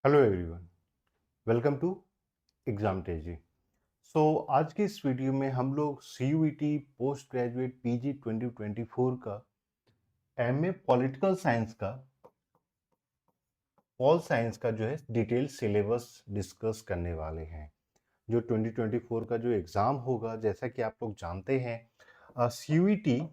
Hello everyone, welcome to exam तेजी। आज की इस वीडियो में हम लोग CUET पोस्ट ग्रेजुएट PG 2024 का MA पॉलिटिकल साइंस का पॉल साइंस का जो है डिटेल सिलेबस डिस्कस करने वाले हैं। जो 2024 का जो एग्ज़ाम होगा, जैसा कि आप लोग जानते हैं, CUET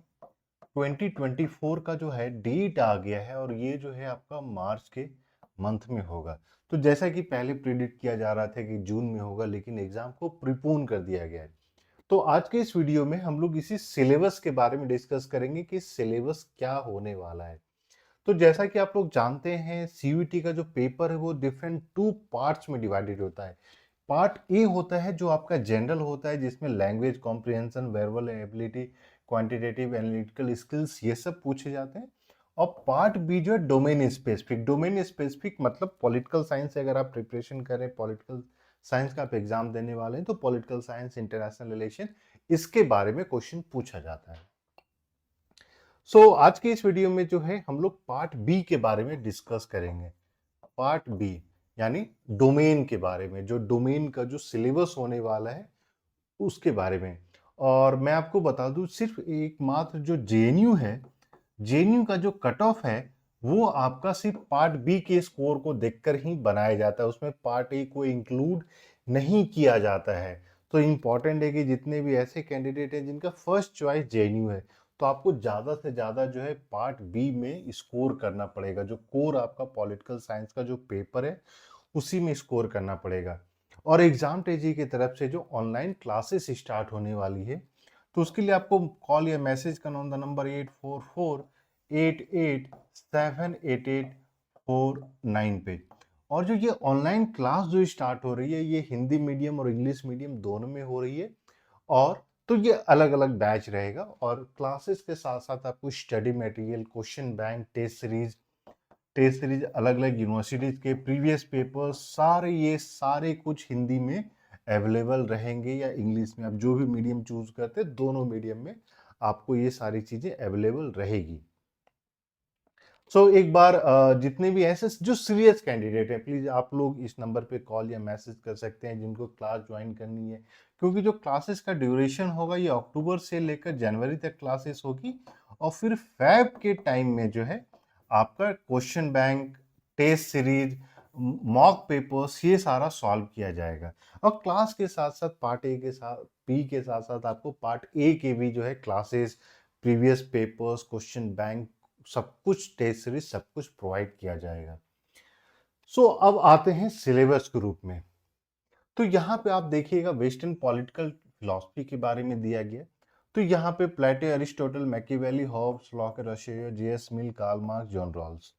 2024 का जो है डेट आ गया है और ये जो है आपका मार्च के मंथ में होगा। तो जैसा कि पहले प्रिडिक्ट किया जा रहा था कि जून में होगा, लेकिन एग्जाम को प्रीपोन कर दिया गया है। तो आज के इस वीडियो में हम लोग इसी सिलेबस के बारे में डिस्कस करेंगे कि सिलेबस क्या होने वाला है। तो जैसा कि आप लोग जानते हैं, CUET का जो पेपर है वो डिफरेंट टू पार्ट्स में डिवाइडेड होता है। पार्ट ए होता है जो आपका जनरल होता है, जिसमें language comprehension, verbal ability, quantitative analytical skills ये सब पूछे जाते हैं। और पार्ट बी जो है डोमेन स्पेसिफिक मतलब पॉलिटिकल साइंस से अगर आप प्रिपरेशन करें, पॉलिटिकल साइंस का आप एग्जाम देने वाले हैं, तो पॉलिटिकल साइंस, इंटरनेशनल रिलेशन, इसके बारे में क्वेश्चन पूछा जाता है। आज के इस वीडियो में जो है हम लोग पार्ट बी के बारे में डिस्कस करेंगे। पार्ट बी यानी डोमेन के बारे में, जो डोमेन का जो सिलेबस होने वाला है उसके बारे में। और मैं आपको बता दूं, सिर्फ एकमात्र जो जेएनयू है, जेएनयू का जो कट ऑफ है वो आपका सिर्फ पार्ट बी के स्कोर को देखकर ही बनाया जाता है, उसमें पार्ट ए को इंक्लूड नहीं किया जाता है। तो इम्पॉर्टेंट है कि जितने भी ऐसे कैंडिडेट हैं जिनका फर्स्ट चॉइस जेएनयू है, तो आपको ज़्यादा से ज़्यादा जो है पार्ट बी में स्कोर करना पड़ेगा। जो कोर आपका पॉलिटिकल साइंस का जो पेपर है उसी में स्कोर करना पड़ेगा। और एग्जाम तेजी की तरफ से जो ऑनलाइन क्लासेस स्टार्ट होने वाली है, तो उसके लिए आपको कॉल या मैसेज करना ऑन द नंबर 8448878849 पे। और जो ये ऑनलाइन क्लास जो स्टार्ट हो रही है, ये हिंदी मीडियम और इंग्लिश मीडियम दोनों में हो रही है। और तो ये अलग अलग बैच रहेगा, और क्लासेस के साथ साथ आपको study material, question bank, test series अलग अलग यूनिवर्सिटीज के प्रीवियस पेपर्स, सारे ये सारे कुछ हिंदी में अवेलेबल रहेंगे या इंग्लिश में, आप जो भी मीडियम चूज करते हैं दोनों मीडियम में आपको ये सारी चीजें अवेलेबल रहेगी। एक बार जितने भी ऐसे जो सीरियस कैंडिडेट हैं, प्लीज आप लोग इस नंबर पे कॉल या मैसेज कर सकते हैं जिनको क्लास ज्वाइन करनी है। क्योंकि जो क्लासेस का ड्यूरेशन होगा ये अक्टूबर से लेकर जनवरी तक क्लासेस होगी, और फिर फैब के टाइम में जो है आपका question bank, test series, mock papers ये सारा सॉल्व किया जाएगा। और क्लास के साथ साथ पार्ट ए के साथ बी के साथ साथ आपको पार्ट ए के भी जो है classes, previous papers, question bank, सब कुछ, टेस्ट सीरीज सब कुछ प्रोवाइड किया जाएगा। अब आते हैं सिलेबस के रूप में। तो यहाँ पे आप देखिएगा वेस्टर्न पॉलिटिकल फिलॉसफी के बारे में दिया गया। तो यहाँ पे Plato, Aristotle, Machiavelli, Hobbes, Locke, Rousseau, JS Mill, Karl Marx, John Rawls.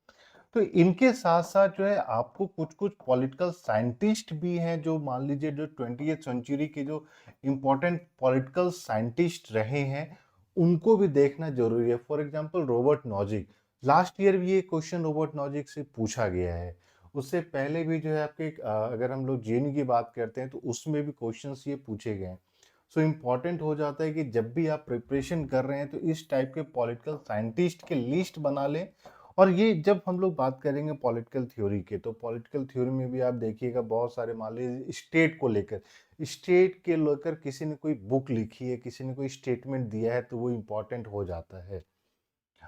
तो इनके साथ साथ जो है आपको कुछ कुछ पॉलिटिकल साइंटिस्ट भी हैं, जो मान लीजिए जो 20th सेंचुरी के जो इम्पोर्टेंट पॉलिटिकल साइंटिस्ट रहे हैं उनको भी देखना जरूरी है। For example Robert Nozick, last year भी ये क्वेश्चन रॉबर्ट नॉजिक से पूछा गया है। उससे पहले भी जो है आपके अगर हम लोग जेएनयू की बात करते हैं तो उसमें भी क्वेश्चंस ये पूछे गए हैं। इम्पॉर्टेंट हो जाता है कि जब भी आप प्रिपरेशन कर रहे हैं तो इस टाइप के पॉलिटिकल साइंटिस्ट के लिस्ट बना लें। और ये जब हम लोग बात करेंगे पॉलिटिकल थ्योरी के, तो पॉलिटिकल थ्योरी में भी आप देखिएगा बहुत सारे, मान लीजिए स्टेट के लेकर किसी ने कोई बुक लिखी है, किसी ने कोई स्टेटमेंट दिया है, तो वो इम्पोर्टेंट हो जाता है।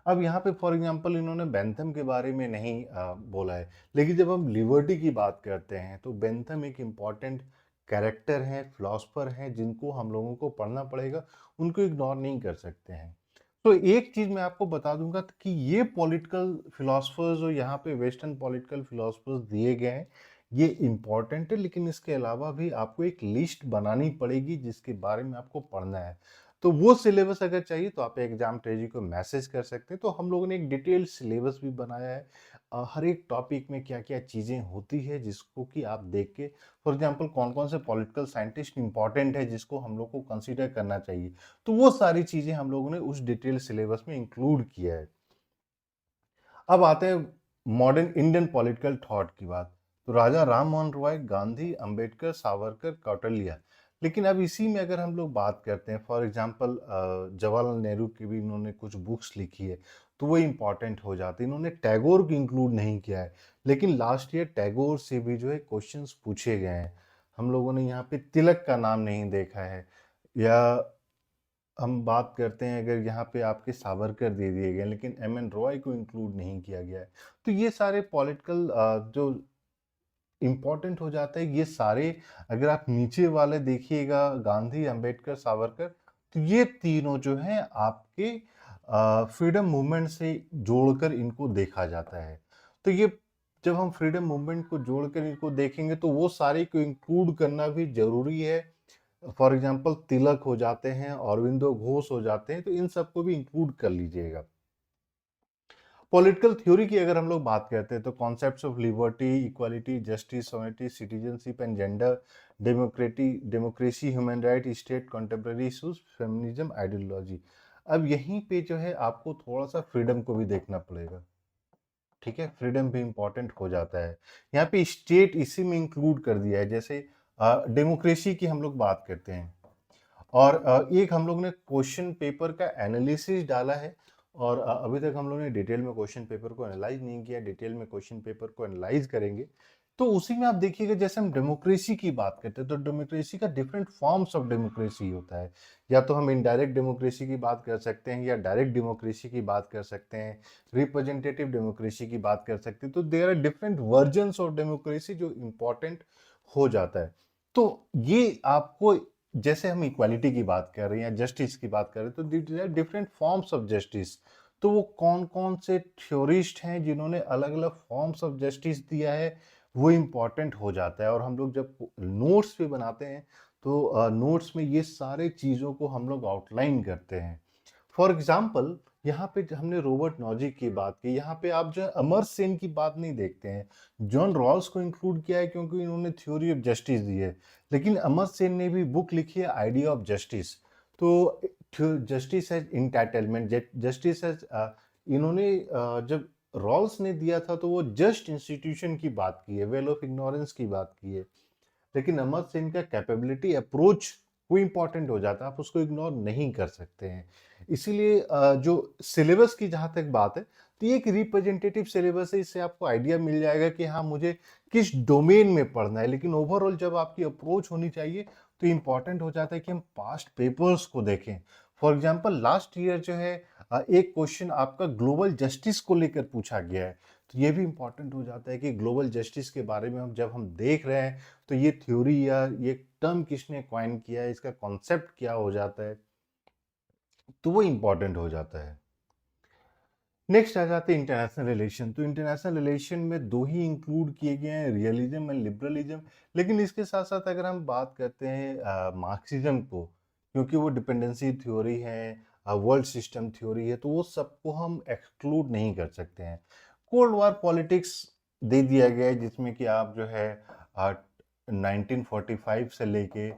अब यहाँ पे फॉर एग्जांपल इन्होंने बेंथम के बारे में नहीं बोला है, लेकिन जब हम लिबर्टी की बात करते हैं तो बेंथम एक इम्पॉर्टेंट कैरेक्टर है, फिलोसफर है, जिनको हम लोगों को पढ़ना पड़ेगा, उनको इग्नोर नहीं कर सकते हैं। तो एक चीज मैं आपको बता दूंगा कि ये पॉलिटिकल फिलोसफर्स जो यहाँ पे वेस्टर्न पॉलिटिकल फिलोसफर्स दिए गए हैं ये इम्पॉर्टेंट है, लेकिन इसके अलावा भी आपको एक लिस्ट बनानी पड़ेगी जिसके बारे में आपको पढ़ना है। तो वो सिलेबस अगर चाहिए तो आप एग्जाम ट्रेजी को मैसेज कर सकते हैं। तो हम लोगों ने एक डिटेल्ड सिलेबस भी बनाया है, हर एक टॉपिक में क्या क्या चीज़ें होती है जिसको कि आप देख के, फॉर एग्जांपल कौन कौन से पॉलिटिकल साइंटिस्ट इंपॉर्टेंट है जिसको हम लोग को कंसीडर करना चाहिए, तो वो सारी चीज़ें हम लोगों ने उस डिटेल सिलेबस में इंक्लूड किया है। अब आते हैं मॉडर्न इंडियन पॉलिटिकल थॉट की बात। तो राजा राम मोहन रॉय, गांधी, अंबेडकर, सावरकर, कौटिल्य। लेकिन अब इसी में अगर हम लोग बात करते हैं, फॉर एग्जांपल जवाहरलाल नेहरू की भी इन्होंने कुछ बुक्स लिखी है, तो वो इम्पॉर्टेंट हो जाते हैं। इन्होंने टैगोर को इंक्लूड नहीं किया है, लेकिन लास्ट ईयर टैगोर से भी जो है क्वेश्चंस पूछे गए हैं। हम लोगों ने यहाँ पे तिलक का नाम नहीं देखा है, या हम बात करते हैं अगर यहाँ पे आपके सावरकर दे दिए गए, लेकिन एम एन रॉय को इंक्लूड नहीं किया गया है। तो ये सारे पॉलिटिकल जो इम्पोर्टेंट हो जाता है, ये सारे अगर आप नीचे वाले देखिएगा, गांधी, अंबेडकर, सावरकर, तो ये तीनों जो हैं आपके फ्रीडम मूवमेंट से जोड़कर इनको देखा जाता है। तो ये जब हम फ्रीडम मूवमेंट को जोड़कर इनको देखेंगे तो वो सारे को इंक्लूड करना भी जरूरी है। फॉर एग्जाम्पल तिलक हो जाते हैं, अरविंदो घोष हो जाते हैं, तो इन सबको भी इंक्लूड कर लीजिएगा। पॉलिटिकल थ्योरी की अगर हम लोग बात करते हैं तो concepts of liberty, equality, justice, sovereignty, citizenship and gender, democracy, human right, state, contemporary issues, feminism, ideology. अब यहीं पे जो है आपको थोड़ा सा फ्रीडम को भी देखना पड़ेगा। ठीक है, फ्रीडम भी इंपॉर्टेंट हो जाता है। यहाँ पे स्टेट इसी में इंक्लूड कर दिया है। जैसे डेमोक्रेसी की हम लोग बात करते हैं, और एक हम लोग ने क्वेश्चन पेपर का एनालिसिस डाला है, और अभी तक हम लोग ने डिटेल में क्वेश्चन पेपर को एनालाइज नहीं किया। डिटेल में क्वेश्चन पेपर को एनालाइज करेंगे, तो उसी में आप देखिएगा जैसे हम डेमोक्रेसी की बात करते हैं तो डेमोक्रेसी का डिफरेंट फॉर्म्स ऑफ डेमोक्रेसी होता है। या तो हम इनडायरेक्ट डेमोक्रेसी की बात कर सकते हैं, या डायरेक्ट डेमोक्रेसी की बात कर सकते हैं, रिप्रेजेंटेटिव डेमोक्रेसी की बात कर सकते हैं। तो there are different versions of democracy जो इम्पोर्टेंट हो जाता है। तो ये आपको, जैसे हम इक्वालिटी की बात कर रहे हैं या जस्टिस की बात कर रहे हैं, तो डिफरेंट फॉर्म्स ऑफ जस्टिस। तो वो कौन कौन से थ्योरिस्ट हैं जिन्होंने अलग अलग फॉर्म्स ऑफ जस्टिस दिया है, वो इम्पॉर्टेंट हो जाता है। और हम लोग जब नोट्स भी बनाते हैं तो नोट्स में ये सारे चीज़ों को हम लोग आउटलाइन करते हैं। फॉर एग्जाम्पल यहाँ पे हमने रॉबर्ट नॉजिक की बात की, यहाँ पे आप जो है अमर सेन की बात नहीं देखते हैं। जॉन रॉल्स को इंक्लूड किया है क्योंकि इन्होंने थ्योरी ऑफ जस्टिस दी है, लेकिन अमर सेन ने भी बुक लिखी है आइडिया ऑफ जस्टिस। तो justice as entitlement, justice as, इन्होंने जब रॉल्स ने दिया था तो वो जस्ट इंस्टीट्यूशन की बात की है, वेल ऑफ इग्नोरेंस की बात की है। लेकिन अमर सिंह का कैपेबिलिटी अप्रोच वो इंपॉर्टेंट हो जाता है, आप उसको इग्नोर नहीं कर सकते हैं। इसीलिए जो सिलेबस की जहाँ तक बात है, तो ये एक रिप्रेजेंटेटिव सिलेबस है। इससे आपको आइडिया मिल जाएगा कि हाँ मुझे किस डोमेन में पढ़ना है, लेकिन ओवरऑल जब आपकी अप्रोच होनी चाहिए तो इम्पॉर्टेंट हो जाता है कि हम पास्ट पेपर्स को देखें। फॉर एग्जाम्पल लास्ट ईयर जो है एक क्वेश्चन आपका ग्लोबल जस्टिस को लेकर पूछा गया है। तो ये भी इम्पॉर्टेंट हो जाता है कि ग्लोबल जस्टिस के बारे में हम जब हम देख रहे हैं तो ये थ्योरी या ये टर्म किसने कॉइन किया है, इसका कॉन्सेप्ट क्या हो जाता है, तो वो इंपॉर्टेंट हो जाता है। नेक्स्ट आ जाते हैं इंटरनेशनल रिलेशन। तो इंटरनेशनल रिलेशन में दो ही इंक्लूड किए गए हैं, रियलिज्म एंड लिबरलिज्म। लेकिन इसके साथ साथ अगर हम बात करते हैं मार्क्सिज्म को, क्योंकि वो डिपेंडेंसी थ्योरी है, वर्ल्ड सिस्टम थ्योरी है, तो वो सबको हम एक्सक्लूड नहीं कर सकते हैं। कोल्ड वॉर पॉलिटिक्स दे दिया गया है, जिसमें कि आप जो है 1945 से लेके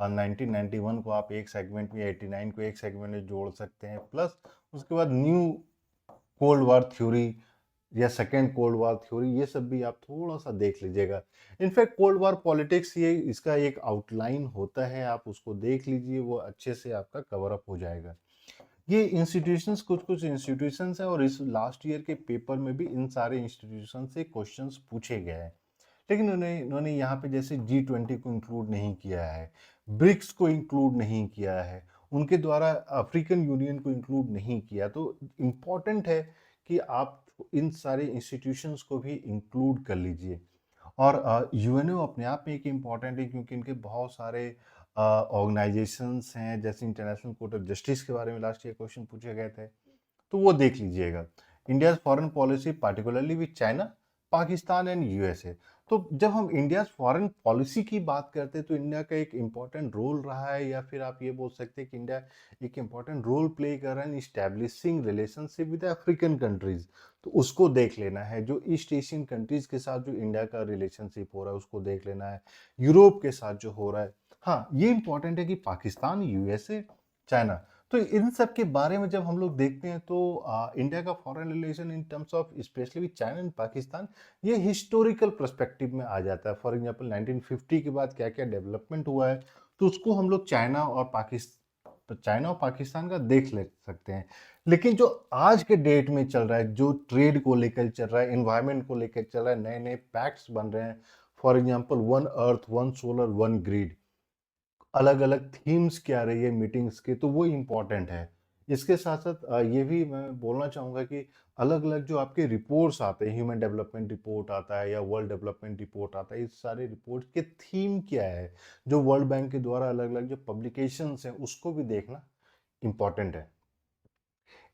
1991 को आप एक सेगमेंट में, 89 को एक सेगमेंट में जोड़ सकते हैं, प्लस उसके बाद न्यू कोल्ड वॉर थ्योरी या सेकेंड कोल्ड वॉर थ्योरी, ये सब भी आप थोड़ा सा देख लीजिएगा। इनफैक्ट कोल्ड वॉर पॉलिटिक्स ये इसका एक आउटलाइन होता है, आप उसको देख लीजिए, वो अच्छे से आपका कवर अप हो जाएगा। ये इंस्टीट्यूशंस, कुछ कुछ इंस्टीट्यूशंस हैं, और इस लास्ट ईयर के पेपर में भी इन सारे इंस्टीट्यूशन से क्वेश्चंस पूछे गए हैं। लेकिन इन्होंने यहाँ पे जैसे G20 को इंक्लूड नहीं किया है, ब्रिक्स को इंक्लूड नहीं किया है, उनके द्वारा अफ्रीकन यूनियन को इंक्लूड नहीं किया। तो इम्पॉर्टेंट है कि आप इन सारे इंस्टीट्यूशंस को भी इंक्लूड कर लीजिए। और यूएनओ अपने आप में एक इम्पॉर्टेंट है, क्योंकि इनके बहुत सारे ऑर्गेनाइजेशंस हैं। जैसे इंटरनेशनल कोर्ट ऑफ जस्टिस के बारे में लास्ट ईयर क्वेश्चन पूछे गए थे, तो वो देख लीजिएगा। India foreign policy particularly with China, Pakistan and USA. तो जब हम इंडिया फॉरेन पॉलिसी की बात करते हैं तो इंडिया का एक इम्पॉर्टेंट रोल रहा है, या फिर आप ये बोल सकते हैं कि इंडिया एक इम्पॉर्टेंट रोल प्ले कर रहा है in establishing relationship with African countries. तो उसको देख लेना है। जो ईस्ट एशियन कंट्रीज के साथ जो इंडिया का रिलेशनशिप हो रहा है उसको देख लेना है। यूरोप के साथ जो हो रहा है, हाँ ये इंपॉर्टेंट है कि पाकिस्तान, यूएसए, चाइना, तो इन सब के बारे में जब हम लोग देखते हैं तो इंडिया का foreign relation in terms of specially with China and Pakistan, ये हिस्टोरिकल पर्सपेक्टिव में आ जाता है। फॉर एग्जांपल 1950 के बाद क्या क्या डेवलपमेंट हुआ है, तो उसको हम लोग चाइना और पाकिस्तान का देख ले सकते हैं। लेकिन जो आज के डेट में चल रहा है, जो ट्रेड को लेकर चल रहा है, एनवायरनमेंट को लेकर चल रहा है, नए-नए पैक्ट्स बन रहे हैं, for example one earth, one solar, one grid, अलग-अलग थीम्स क्या आ रही है मीटिंग्स की, तो वो इम्पोर्टेंट है। इसके साथ-साथ ये भी मैं बोलना चाहूँगा कि अलग-अलग जो आपके रिपोर्ट्स आते हैं, ह्यूमन डेवलपमेंट रिपोर्ट आता है या वर्ल्ड डेवलपमेंट रिपोर्ट आता है, इस सारे रिपोर्ट के थीम क्या है, जो वर्ल्ड बैंक के द्वारा अलग-अलग जो पब्लिकेशंस हैं, उसको भी देखना इम्पोर्टेंट है।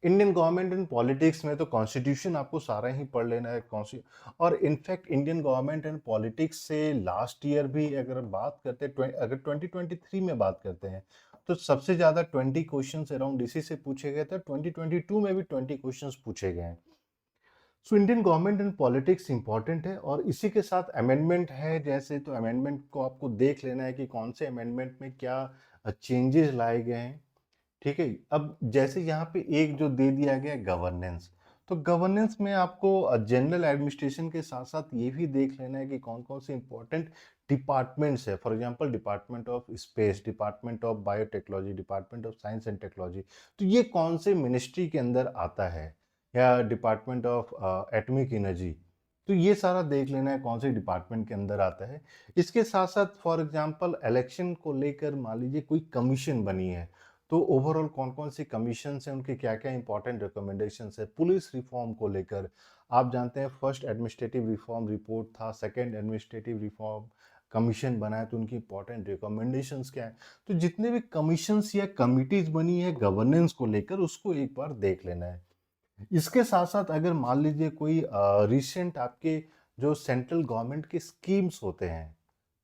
इंडियन गवर्नमेंट एंड पॉलिटिक्स में तो कॉन्स्टिट्यूशन आपको सारा ही पढ़ लेना है और in fact Indian government and politics से लास्ट ईयर भी अगर बात करते हैं अगर 2023 में बात करते हैं तो सबसे ज़्यादा 20 क्वेश्चंस अराउंड इसी से पूछे गए थे। 2022 में भी 20 क्वेश्चंस पूछे गए हैं। So Indian government and politics important है और इसी के साथ अमेंडमेंट है जैसे, तो अमेंडमेंट को आपको देख लेना है कि कौन से अमेंडमेंट में क्या चेंजेस लाए गए हैं। ठीक है, अब जैसे यहाँ पे एक जो दे दिया गया गवर्नेंस, तो गवर्नेंस में आपको जनरल एडमिनिस्ट्रेशन के साथ साथ ये भी देख लेना है कि कौन कौन से इंपॉर्टेंट डिपार्टमेंट्स है। For example department of space, department of biotechnology, department of science and technology, तो ये कौन से मिनिस्ट्री के अंदर आता है, या डिपार्टमेंट ऑफ एटॉमिक एनर्जी, तो ये सारा देख लेना है कौन से डिपार्टमेंट के अंदर आता है। इसके साथ साथ फॉर एग्जांपल इलेक्शन को लेकर मान लीजिए कोई कमीशन बनी है, तो ओवरऑल कौन-कौन सी कमीशंस हैं, उनके क्या-क्या इंपॉर्टेंट रिकमेंडेशंस है। पुलिस रिफॉर्म को लेकर आप जानते हैं फर्स्ट एडमिनिस्ट्रेटिव रिफॉर्म रिपोर्ट था, सेकंड एडमिनिस्ट्रेटिव रिफॉर्म कमीशन बना है, तो उनकी इंपॉर्टेंट रिकमेंडेशंस क्या है। तो जितने भी कमीशंस या कमिटीज बनी है गवर्नेंस को लेकर, उसको एक बार देख लेना है। इसके साथ-साथ अगर मान लीजिए कोई रिसेंट आपके जो सेंट्रल गवर्नमेंट के स्कीम्स होते हैं,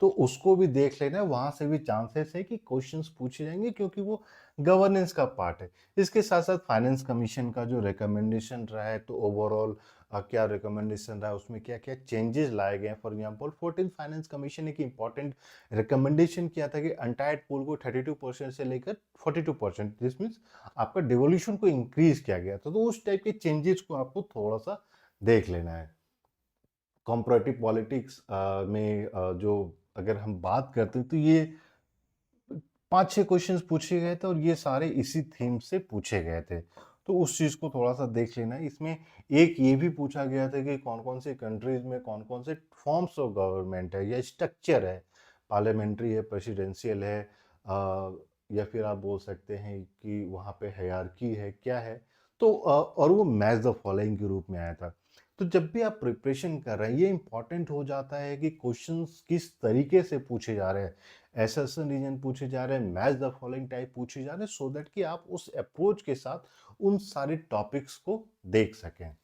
तो उसको भी देख लेना है, वहाँ से भी चांसेस है कि क्वेश्चंस पूछे जाएँगे क्योंकि वो गवर्नेंस का पार्ट है। इसके साथ-साथ फाइनेंस कमीशन का जो रिकमेंडेशन रहा है, तो ओवरऑल क्या रिकमेंडेशन रहा है, उसमें क्या-क्या चेंजेस लाए गए हैं। For example 14th finance commission एक इम्पोर्टेंट रिकमेंडेशन किया था कि अनटाइड पूल को 32% से लेकर 42%, दिस मीन्स आपका डिवोल्यूशन को इंक्रीज किया गया था, तो उस टाइप के चेंजेस को आपको थोड़ा सा देख लेना है। कॉम्परेटिव पॉलिटिक्स में जो अगर हम बात करते हैं तो ये 5-6 क्वेश्चंस पूछे गए थे और ये सारे इसी थीम से पूछे गए थे। तो उस चीज़ को थोड़ा-सा देख लेना है। इसमें एक ये भी पूछा गया था कि कौन-कौन से कंट्रीज़ में कौन-कौन से फॉर्म्स ऑफ गवर्नमेंट है या स्ट्रक्चर है, पार्लियामेंट्री है, प्रेसिडेंशियल है, या फिर आप बोल सकते हैं कि वहाँ पे हायरार्की है, क्या है? तो और वो मैच द फॉलोइंग के रूप में आया था। तो जब भी आप प्रिपरेशन कर रहे हैं, ये इम्पोर्टेंट हो जाता है कि क्वेश्चंस किस तरीके से पूछे जा रहे हैं। एसेशन रीजन पूछे जा रहे हैं, मैच द फॉलोइंग टाइप पूछे जा रहे हैं, सो दैट कि आप उस अप्रोच के साथ उन सारे टॉपिक्स को देख सकें।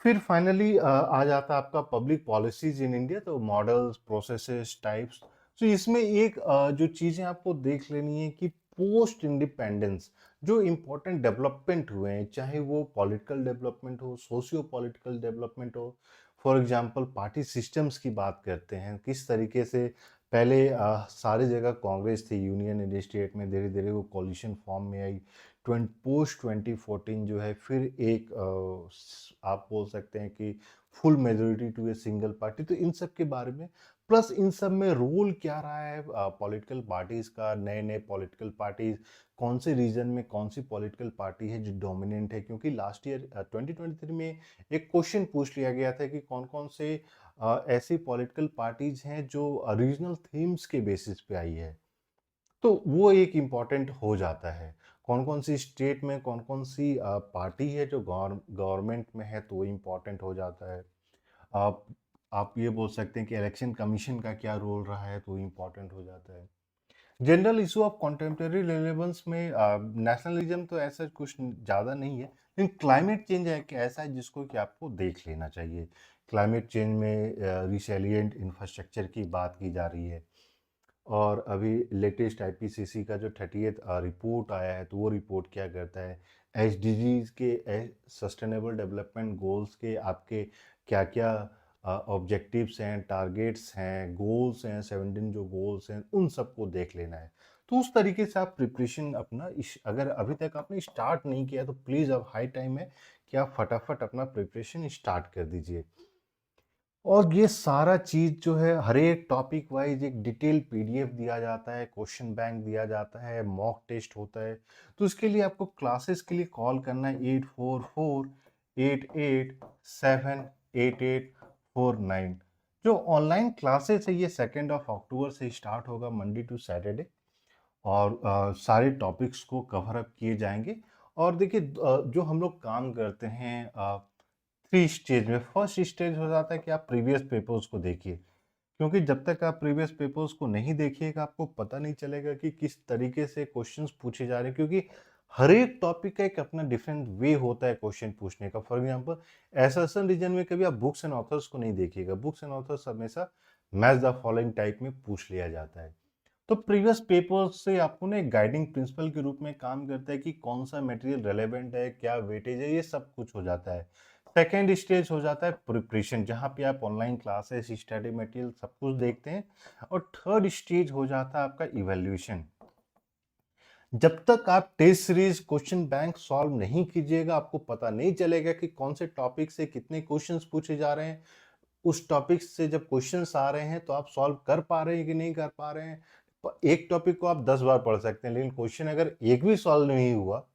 फिर फाइनली आ जाता है आपका पब्लिक पॉलिसीज इन इंडिया, तो मॉडल्स, प्रोसेसेस, टाइप्स। तो इसमें एक जो चीज़ें आपको देख लेनी है कि पोस्ट इंडिपेंडेंस जो इम्पोर्टेंट डेवलपमेंट हुए हैं, चाहे वो पॉलिटिकल डेवलपमेंट हो, सोशियो पॉलिटिकल डेवलपमेंट हो। फॉर एग्जांपल पार्टी सिस्टम्स की बात करते हैं, किस तरीके से पहले सारी जगह कांग्रेस थी, यूनियन एंड स्टेट में धीरे धीरे वो कॉलिशन फॉर्म में आई। पोस्ट 2014 जो है फिर एक आप बोल सकते हैं कि full majority to a single party, तो इन सब के बारे में, प्लस इन सब में रोल क्या रहा है पॉलिटिकल पार्टीज का, नए नए पॉलिटिकल पार्टीज कौन से रीजन में, कौन सी पॉलिटिकल पार्टी है जो डोमिनेंट है, क्योंकि लास्ट ईयर 2023 में एक क्वेश्चन पूछ लिया गया था कि कौन कौन से ऐसी पॉलिटिकल पार्टीज हैं जो रीजनल थीम्स के बेसिस पे आई है, तो वो एक इम्पॉर्टेंट हो जाता है। कौन-कौन सी स्टेट में कौन-कौन सी पार्टी है जो गवर्नमेंट में है, तो वो इम्पॉर्टेंट हो जाता है। आप आप ये बोल सकते हैं कि इलेक्शन कमीशन का क्या रोल रहा है, तो वो इम्पॉर्टेंट हो जाता है। General issue of contemporary relevance में नेशनलिज्म तो ऐसा कुछ ज़्यादा नहीं है, लेकिन क्लाइमेट चेंज है कि ऐसा है जिसको कि आपको देख लेना चाहिए। क्लाइमेट चेंज में रिसिलिएंट इंफ्रास्ट्रक्चर की बात की जा रही है। और अभी लेटेस्ट आईपीसीसी का जो 30th रिपोर्ट आया है, तो वो रिपोर्ट क्या करता है, एसडीजीज के सस्टेनेबल डेवलपमेंट गोल्स के आपके क्या क्या ऑब्जेक्टिव्स हैं, टारगेट्स हैं, गोल्स हैं, 17 जो गोल्स हैं, उन सबको देख लेना है। तो उस तरीके से आप प्रिपरेशन अपना अगर अभी तक आपने स्टार्ट नहीं किया तो प्लीज़ अब हाई टाइम है कि आप फटाफट अपना प्रिपरेशन स्टार्ट कर दीजिए। और ये सारा चीज़ जो है हर एक टॉपिक वाइज एक डिटेल पीडीएफ दिया जाता है, क्वेश्चन बैंक दिया जाता है, मॉक टेस्ट होता है। तो इसके लिए आपको क्लासेस के लिए कॉल करना है 8448878849। जो ऑनलाइन क्लासेस है ये 2 अक्टूबर से स्टार्ट होगा, मंडे टू सैटरडे। और सारे टॉपिक्स को कवर अप किए जाएंगे। और देखिए जो हम लोग काम करते हैं 3 स्टेज में। फर्स्ट स्टेज हो जाता है कि आप प्रीवियस पेपर्स को देखिए, क्योंकि जब तक आप प्रीवियस पेपर्स को नहीं देखिएगा आपको पता नहीं चलेगा कि किस तरीके से क्वेश्चंस पूछे जा रहे हैं, क्योंकि हर एक टॉपिक का एक अपना डिफरेंट वे होता है क्वेश्चन पूछने का। फॉर एग्जांपल एसएसएन रीजन में कभी आप बुक्स एंड ऑथर्स को नहीं देखिएगा, बुक्स एंड ऑथर्स हमेशा मैच द फॉलोइंग टाइप में पूछ लिया जाता है। तो प्रीवियस पेपर से आपको ना एक गाइडिंग प्रिंसिपल के रूप में काम करता है कि कौन सा मटेरियल रेलेवेंट है, क्या वेटेज है, ये सब कुछ हो जाता है। सेकेंड स्टेज हो जाता है प्रिपरेशन, जहाँ पे आप ऑनलाइन क्लासेस, स्टडी मटेरियल सब कुछ देखते हैं। और थर्ड स्टेज हो जाता है आपका इवैल्यूएशन। जब तक आप test series question bank solve नहीं कीजिएगा आपको पता नहीं चलेगा कि कौन से टॉपिक से कितने क्वेश्चंस पूछे जा रहे हैं। उस टॉपिक से जब क्वेश्चंस आ रहे हैं तो आप सॉल्व कर पा रहे हैं कि नहीं कर पा रहे हैं। एक टॉपिक को आप 10 बार पढ़ सकते हैं, लेकिन क्वेश्चन अगर एक भी सॉल्व नहीं हुआ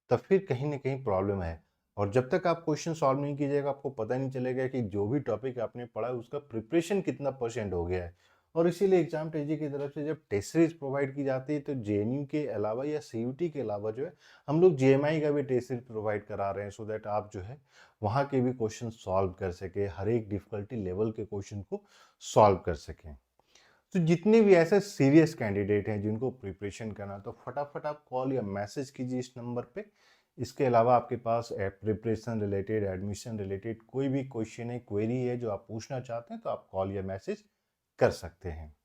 तब फिर कहीं ना कहीं प्रॉब्लम है। और जब तक आप क्वेश्चन सॉल्व नहीं कीजिएगा आपको पता नहीं चलेगा कि जो भी टॉपिक आपने पढ़ा है उसका प्रिपरेशन कितना परसेंट हो गया है। और इसीलिए एग्जाम टेजी की तरफ से जब टेस्ट सीरीज प्रोवाइड की जाती है तो जेएनयू के अलावा या सीयूटी के अलावा जो है हम लोग जेएमआई का भी टेस्ट सीरीज प्रोवाइड करा रहे हैं, सो दैट आप जो है वहाँ के भी क्वेश्चन सॉल्व कर सके, हर एक डिफिकल्टी लेवल के क्वेश्चन को सॉल्व कर सकें। तो जितने भी ऐसे सीरियस कैंडिडेट हैं जिनको प्रिपरेशन करना, तो फटाफट आप कॉल या मैसेज कीजिए इस नंबर पे। इसके अलावा आपके पास प्रिपरेशन रिलेटेड, एडमिशन रिलेटेड कोई भी क्वेश्चन है, क्वेरी है जो आप पूछना चाहते हैं तो आप कॉल या मैसेज कर सकते हैं।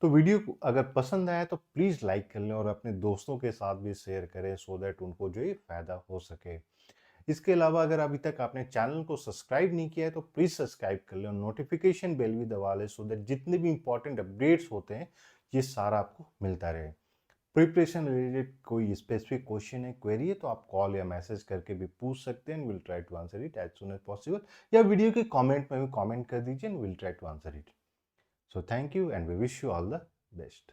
तो वीडियो अगर पसंद आया तो प्लीज़ लाइक कर लें और अपने दोस्तों के साथ भी शेयर करें, सो दैट उनको जो है फायदा हो सके। इसके अलावा अगर अभी तक आपने चैनल को सब्सक्राइब नहीं किया है तो प्लीज़ सब्सक्राइब कर लें और नोटिफिकेशन बेल भी दबा लें, सो दैट जितने भी इंपॉर्टेंट अपडेट्स होते हैं ये सारा आपको मिलता रहे। प्रिपरेशन रिलेटेड कोई स्पेसिफिक क्वेश्चन है, क्वेरी है, तो आप कॉल या मैसेज करके भी पूछ सकते हैं। Will try to answer it as soon as possible, या वीडियो के कमेंट में भी कमेंट कर दीजिए and will try to answer it. So thank you and we wish you all the best.